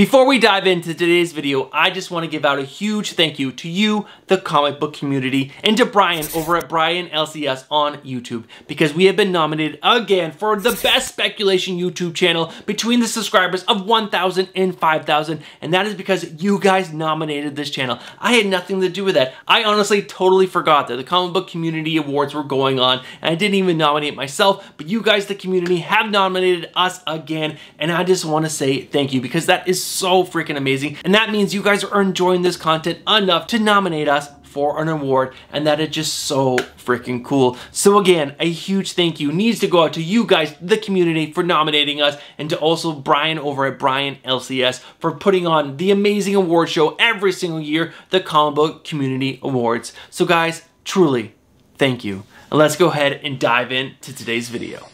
Before we dive into today's video, I just want to give out a huge thank you to you, the comic book community, and to Brian over at Brian LCS on YouTube, because we have been nominated again for the best speculation YouTube channel between the subscribers of 1,000 and 5,000, and that is because you guys nominated this channel. I had nothing to do with that. I honestly totally forgot that the comic book community awards were going on, and I didn't even nominate myself, but you guys, the community, have nominated us again, and I just want to say thank you, because that is so freaking amazing, and that means you guys are enjoying this content enough to nominate us for an award, and that is just so freaking cool. So again, a huge thank you needs to go out to you guys, the community, for nominating us, and to also Brian over at Brian LCS for putting on the amazing award show every single year, the Comic Book Community Awards. So guys, truly, thank you. And let's go ahead and dive into today's video.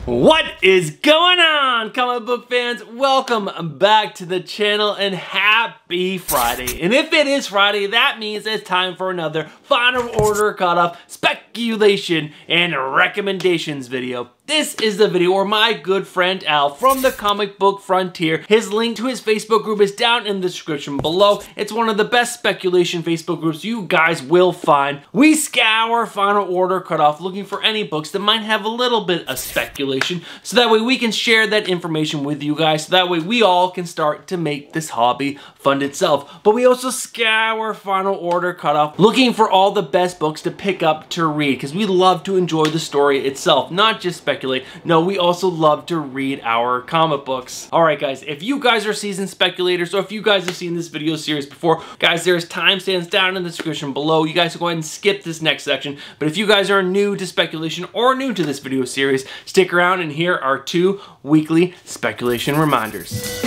What is going on, comic book fans? Welcome back to the channel and happy Friday. And if it is Friday, that means it's time for another Final Order Cutoff, Speculation, and Recommendations video. This is the video where my good friend Al from the Comic Book Frontier, his link to his Facebook group is down in the description below. It's one of the best speculation Facebook groups you guys will find. We scour Final Order Cutoff looking for any books that might have a little bit of speculation, so that way we can share that information with you guys, so that way we all can start to make this hobby fund itself. But we also scour Final Order Cutoff looking for all the best books to pick up to read, because we love to enjoy the story itself, not just speculate. No, we also love to read our comic books. Alright guys, if you guys are seasoned speculators, or if you guys have seen this video series before, guys, there's timestamps down in the description below. You guys can go ahead and skip this next section. But if you guys are new to speculation or new to this video series, stick around, and here are 2 weekly speculation reminders.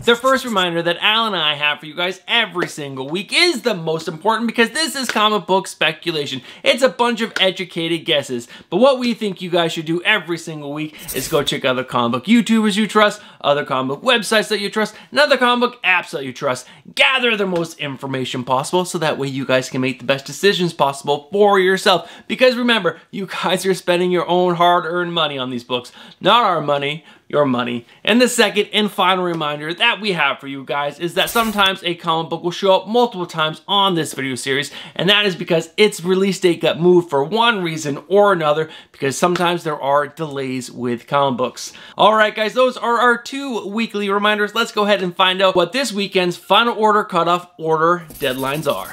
The first reminder that Al and I have for you guys every single week is the most important, because this is comic book speculation. It's a bunch of educated guesses, but what we think you guys should do every single week is go check out other comic book YouTubers you trust, other comic book websites that you trust, and other comic book apps that you trust. Gather the most information possible, so that way you guys can make the best decisions possible for yourself. Because remember, you guys are spending your own hard-earned money on these books, not our money, your money. And the second and final reminder that we have for you guys is that sometimes a comic book will show up multiple times on this video series, and that is because its release date got moved for one reason or another, because sometimes there are delays with comic books. Alright guys, those are our 2 weekly reminders. Let's go ahead and find out what this weekend's Final Order Cutoff order deadlines are.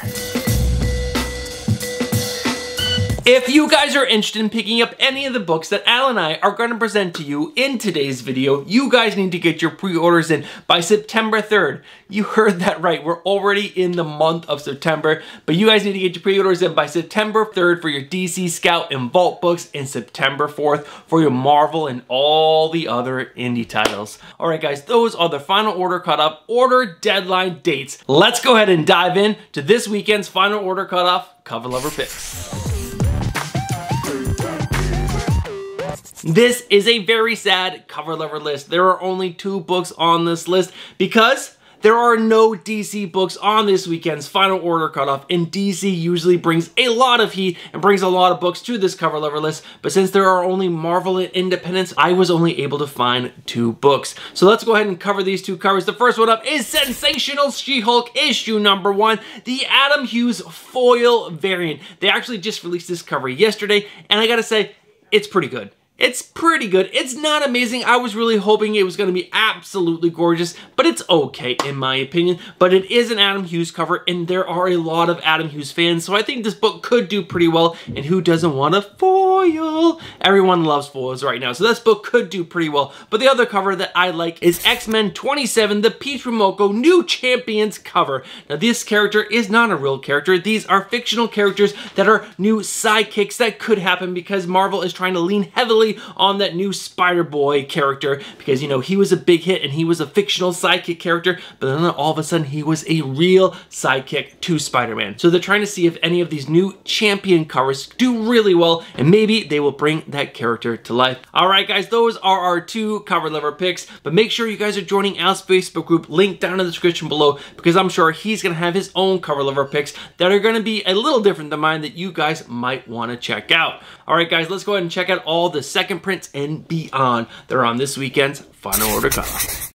If you guys are interested in picking up any of the books that Al and I are going to present to you in today's video, you guys need to get your pre-orders in by September 3rd. You heard that right, we're already in the month of September, but you guys need to get your pre-orders in by September 3rd for your DC Scout and Vault books, and September 4th for your Marvel and all the other indie titles. Alright guys, those are the Final Order Cutoff order deadline dates. Let's go ahead and dive in to this weekend's Final Order Cutoff cover lover picks. This is a very sad cover lover list. There are only 2 books on this list because there are no DC books on this weekend's Final Order Cutoff, and DC usually brings a lot of heat and brings a lot of books to this cover lover list, but since there are only Marvel and Independents, I was only able to find 2 books. So let's go ahead and cover these 2 covers. The first one up is Sensational She-Hulk issue number 1, the Adam Hughes foil variant. They actually just released this cover yesterday, and I gotta say, it's pretty good. It's pretty good. It's not amazing. I was really hoping it was going to be absolutely gorgeous, but it's okay in my opinion. But it is an Adam Hughes cover, and there are a lot of Adam Hughes fans, so I think this book could do pretty well, and who doesn't want a foil? Everyone loves foils right now, so this book could do pretty well. But the other cover that I like is X-Men 27, the Peach Momoko New Champions cover. Now this character is not a real character. These are fictional characters that are new sidekicks that could happen because Marvel is trying to lean heavily specifically on that new Spider-Boy character because, you know, he was a big hit and he was a fictional sidekick character, but then all of a sudden he was a real sidekick to Spider-Man. So they're trying to see if any of these new champion covers do really well, and maybe they will bring that character to life. All right, guys, those are our 2 cover lever picks, but make sure you guys are joining Al's Facebook group, link down in the description below, because I'm sure he's gonna have his own cover lever picks that are gonna be a little different than mine that you guys might wanna check out. All right, guys, let's go ahead and check out all the second prints and beyond that are on this weekend's Final Order Cutoff.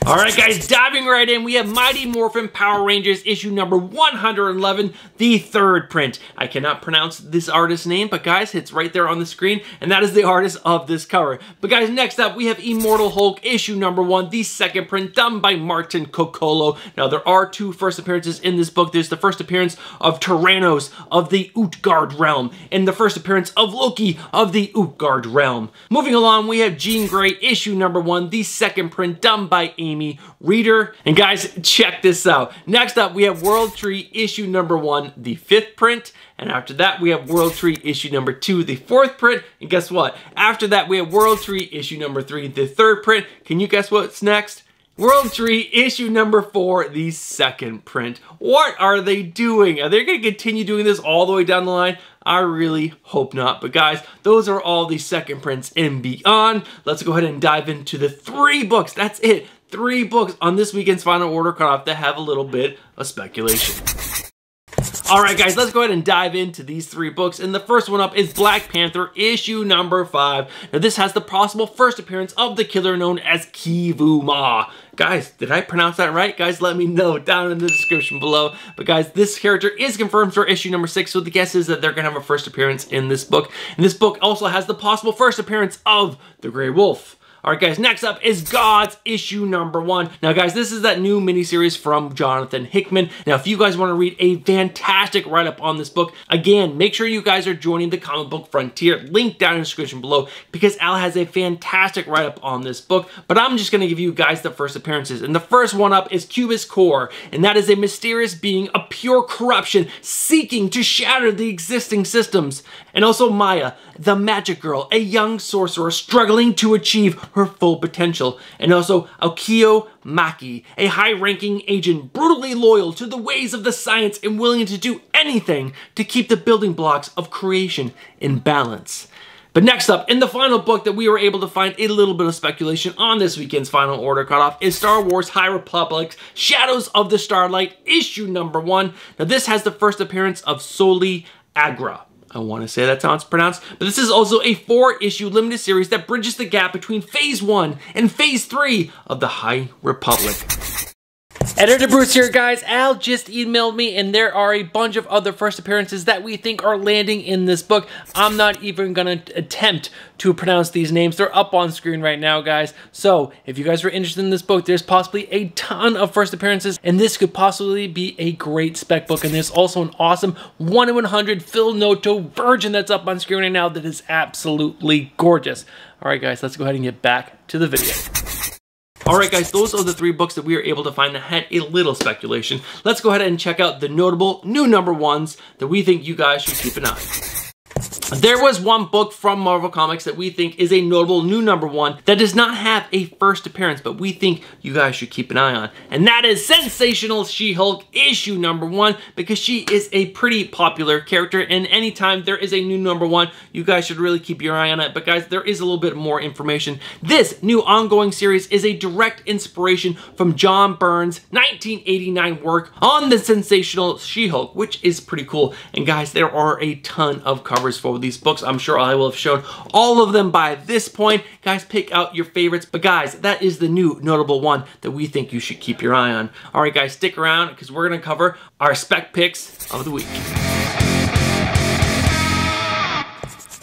Alright guys, diving right in, we have Mighty Morphin Power Rangers issue number 111, the 3rd print. I cannot pronounce this artist's name, but guys, it's right there on the screen, and that is the artist of this cover. But guys, next up, we have Immortal Hulk issue number 1, the 2nd print, done by Martin Coccolo. Now, there are 2 first appearances in this book. There's the first appearance of Tyrannos of the Utgard realm, and the first appearance of Loki of the Utgard realm. Moving along, we have Jean Grey issue number 1, the 2nd print, done by Amy Reader. And guys, check this out. Next up, we have World Tree issue number 1, the 5th print. And after that, we have World Tree issue number 2, the 4th print. And guess what? After that, we have World Tree issue number 3, the 3rd print. Can you guess what's next? World Tree issue number 4, the 2nd print. What are they doing? Are they going to continue doing this all the way down the line? I really hope not. But guys, those are all the second prints and beyond. Let's go ahead and dive into the 3 books. That's it. 3 books on this weekend's Final Order Cutoff that have a little bit of speculation. Alright guys, let's go ahead and dive into these 3 books, and the first one up is Black Panther issue number 5. Now this has the possible first appearance of the killer known as Kivu Ma. Guys, did I pronounce that right? Guys, let me know down in the description below. But guys, this character is confirmed for issue number 6, so the guess is that they're going to have a first appearance in this book. And this book also has the possible first appearance of the Grey Wolf. Alright guys, next up is Gods issue number 1. Now guys, this is that new miniseries from Jonathan Hickman. Now if you guys want to read a fantastic write-up on this book, again, make sure you guys are joining the Comic Book Frontier, link down in the description below, because Al has a fantastic write-up on this book. But I'm just going to give you guys the first appearances. And the first one up is Cubus Core, and that is a mysterious being of pure corruption seeking to shatter the existing systems. And also Maya, the magic girl, a young sorcerer struggling to achieve her full potential. And also Aokio Maki, a high-ranking agent brutally loyal to the ways of the science and willing to do anything to keep the building blocks of creation in balance. But next up, in the final book that we were able to find a little bit of speculation on this weekend's Final Order Cutoff is Star Wars High Republic Shadows of the Starlight issue number 1. Now this has the first appearance of Soli Agra. I want to say that's how it's pronounced, but this is also a 4-issue limited series that bridges the gap between Phase 1 and Phase 3 of the High Republic. Editor Bruce here, guys. Al just emailed me, and there are a bunch of other first appearances that we think are landing in this book. I'm not even going to attempt to pronounce these names. They're up on screen right now, guys. So if you guys were interested in this book, there's possibly a ton of first appearances, and this could possibly be a great spec book. And there's also an awesome 1 in 100 Phil Noto version that's up on screen right now that is absolutely gorgeous. All right, guys, let's go ahead and get back to the video. Alright guys, those are the 3 books that we were able to find that had a little speculation. Let's go ahead and check out the notable new number 1s that we think you guys should keep an eye on. There was one book from Marvel Comics that we think is a notable new number 1 that does not have a first appearance, but we think you guys should keep an eye on. And that is Sensational She-Hulk issue number 1, because she is a pretty popular character, and anytime there is a new number 1, you guys should really keep your eye on it. But guys, there is a little bit more information. This new ongoing series is a direct inspiration from John Byrne's 1989 work on the Sensational She-Hulk, which is pretty cool. And guys, there are a ton of covers for these books. I'm sure I will have shown all of them by this point. Guys, pick out your favorites. But guys, that is the new notable one that we think you should keep your eye on. All right, guys, stick around because we're going to cover our spec picks of the week.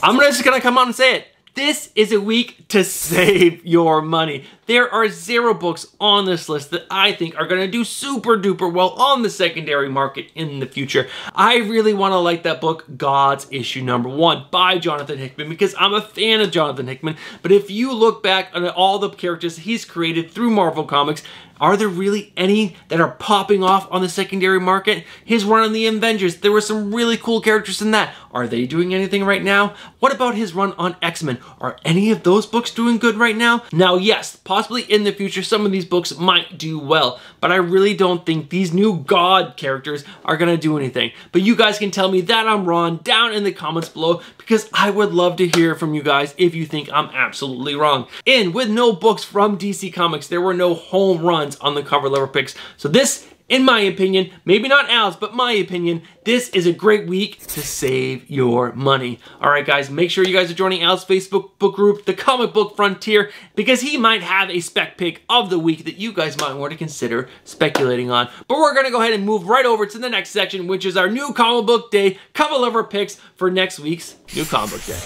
I'm just going to come out and say it. This is a week to save your money. There are 0 books on this list that I think are going to do super duper well on the secondary market in the future. I really want to like that book, Gods issue number 1 by Jonathan Hickman, because I'm a fan of Jonathan Hickman. But if you look back on all the characters he's created through Marvel Comics, Are there really any that are popping off on the secondary market? His run on the Avengers, there were some really cool characters in that. Are they doing anything right now? What about his run on X-Men? Are any of those books doing good right now? Now, yes, possibly in the future, some of these books might do well, but I really don't think these new God characters are gonna do anything. But you guys can tell me that I'm wrong down in the comments below, because I would love to hear from you guys if you think I'm absolutely wrong. And with no books from DC Comics, there were no home runs on the cover level picks. So this, in my opinion, maybe not Al's, but my opinion, this is a great week to save your money. All right, guys, make sure you guys are joining Al's Facebook book group, The Comic Book Frontier, because he might have a spec pick of the week that you guys might want to consider speculating on. But we're gonna go ahead and move right over to the next section, which is our new comic book day cover level picks for next week's new comic book day.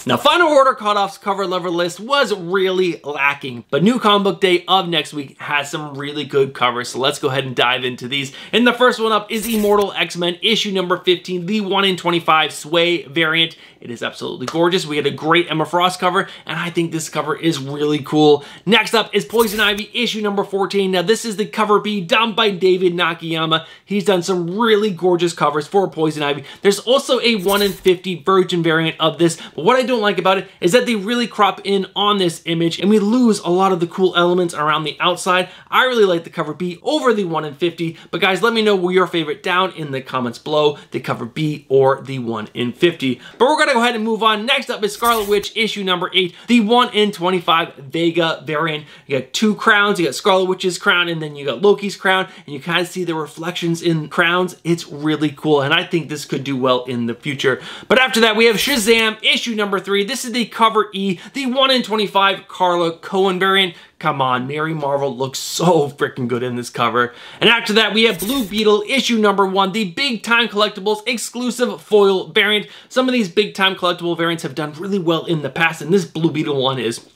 Now, Final Order Cutoff's cover level list was really lacking, but New Comic Book Day of next week has some really good covers, so let's go ahead and dive into these. And the first one up is Immortal X-Men, issue number 15, the 1 in 25 Sway variant. It is absolutely gorgeous. We had a great Emma Frost cover, and I think this cover is really cool. Next up is Poison Ivy, issue number 14. Now, this is the cover B done by David Nakayama. He's done some really gorgeous covers for Poison Ivy. There's also a 1 in 50 Virgin variant of this, but what I don't like about it is that they really crop in on this image and we lose a lot of the cool elements around the outside. I really like the cover B over the 1 in 50, but guys, let me know your favorite down in the comments below, the cover B or the 1 in 50. But we're gonna go ahead and move on. Next up is Scarlet Witch, issue number 8, the 1 in 25 Vega variant. You got two crowns, you got Scarlet Witch's crown and then you got Loki's crown, and you kind of see the reflections in crowns. It's really cool, and I think this could do well in the future. But after that, we have Shazam, issue number 3. This is the cover E, the 1 in 25 Carla Cohen variant. Come on, Mary Marvel looks so freaking good in this cover. And after that, we have Blue Beetle, issue number 1, the Big Time Collectibles exclusive foil variant. Some of these Big Time Collectible variants have done really well in the past, and this Blue Beetle one is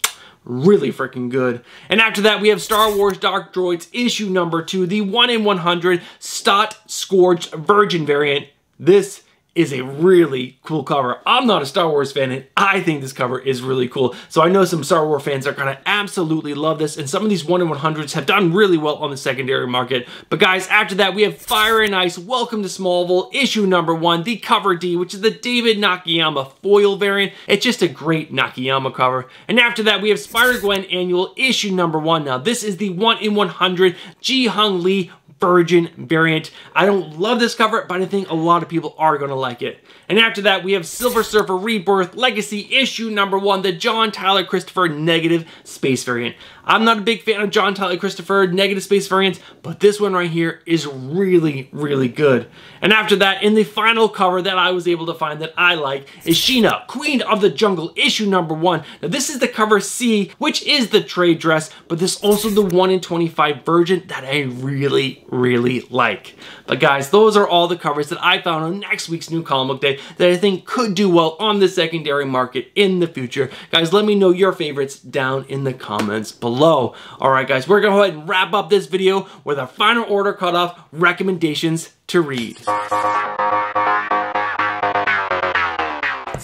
really freaking good. And after that, we have Star Wars Dark Droids, issue number 2, the 1 in 100 Stott Scourged Virgin variant. This is a really cool cover. I'm not a Star Wars fan, and I think this cover is really cool. So I know some Star Wars fans are gonna absolutely love this, and some of these 1 in 100s have done really well on the secondary market. But guys, after that, we have Fire and Ice, Welcome to Smallville, issue number 1, the cover D, which is the David Nakayama foil variant. It's just a great Nakayama cover. And after that, we have Spider-Gwen Annual, issue number 1. Now, this is the 1 in 100 Ji-Hung Lee Virgin variant. I don't love this cover, but I think a lot of people are gonna like it. And after that, we have Silver Surfer Rebirth Legacy issue number 1, the John Tyler Christopher Negative Space variant. I'm not a big fan of John Tyler Christopher Negative Space variants, but this one right here is really, really good. And after that, in the final cover that I was able to find that I like is Sheena, Queen of the Jungle, issue number 1. Now this is the cover C, which is the trade dress, but this is also the 1 in 25 Virgin that I really, really like. But guys, those are all the covers that I found on next week's New Comic Book Day that I think could do well on the secondary market in the future. Guys, let me know your favorites down in the comments below. All right, guys, we're gonna go ahead and wrap up this video with our Final Order Cutoff recommendations to read.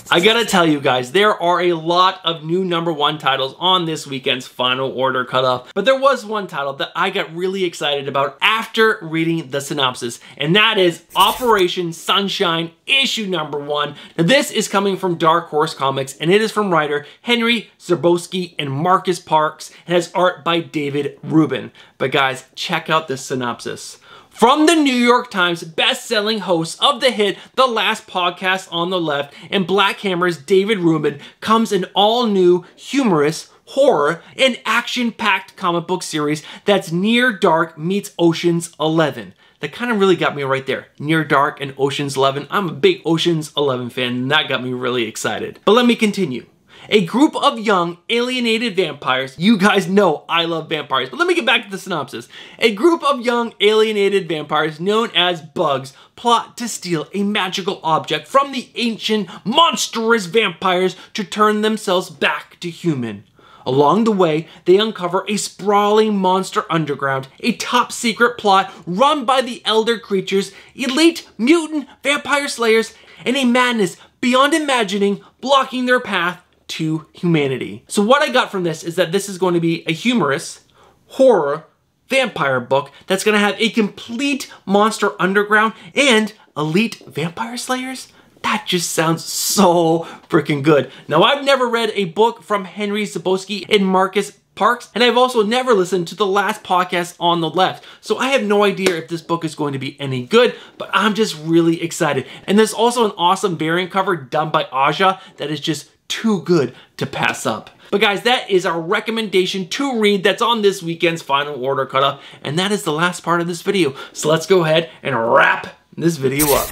I gotta tell you guys, there are a lot of new #1 titles on this weekend's Final Order Cutoff, but there was one title that I got really excited about after reading the synopsis, and that is Operation Sunshine, issue number 1. Now this is coming from Dark Horse Comics, and it is from writer Henry Zerbowski and Marcus Parks, and has art by David Rubin. But guys, check out this synopsis. From the New York Times best-selling host of the hit The Last Podcast on the Left and Black Hammer's David Rubin comes an all-new, humorous, horror, and action-packed comic book series that's Near Dark meets Ocean's 11. That kind of really got me right there. Near Dark and Ocean's 11. I'm a big Ocean's 11 fan, and that got me really excited. But let me continue. A group of young, alienated vampires. You guys know I love vampires, but let me get back to the synopsis. A group of young, alienated vampires known as Bugs plot to steal a magical object from the ancient, monstrous vampires to turn themselves back to human. Along the way, they uncover a sprawling monster underground, a top-secret plot run by the Elder Creatures, elite mutant vampire slayers, and a madness beyond imagining blocking their path to humanity. So what I got from this is that this is going to be a humorous horror vampire book that's going to have a complete monster underground and elite vampire slayers. That just sounds so freaking good. Now, I've never read a book from Henry Zaboski and Marcus Parks, and I've also never listened to the last podcast on the left. So I have no idea if this book is going to be any good, but I'm just really excited. And there's also an awesome variant cover done by Aja that is just too good to pass up. But guys, that is our recommendation to read that's on this weekend's Final Order Cutoff, and that is the last part of this video. So let's go ahead and wrap this video up.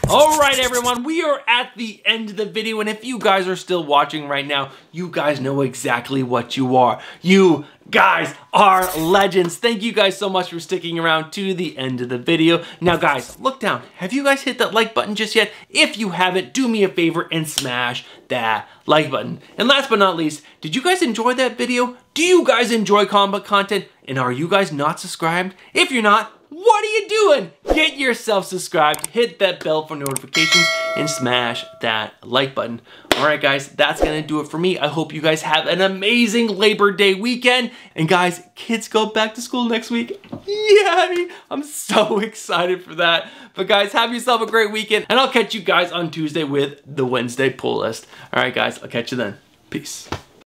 Alright everyone, we are at the end of the video, and if you guys are still watching right now, you guys know exactly what you are. You guys are legends. Thank you guys so much for sticking around to the end of the video. Now guys, look down. Have you guys hit that like button just yet? If you haven't, do me a favor and smash that like button. And last but not least, did you guys enjoy that video? Do you guys enjoy comic content? And are you guys not subscribed? If you're not, what are you doing? Get yourself subscribed, hit that bell for notifications, and smash that like button. Alright guys, that's gonna do it for me. I hope you guys have an amazing Labor Day weekend. And guys, kids go back to school next week. Yay! I'm so excited for that. But guys, have yourself a great weekend, and I'll catch you guys on Tuesday with the Wednesday pull list. Alright guys, I'll catch you then. Peace.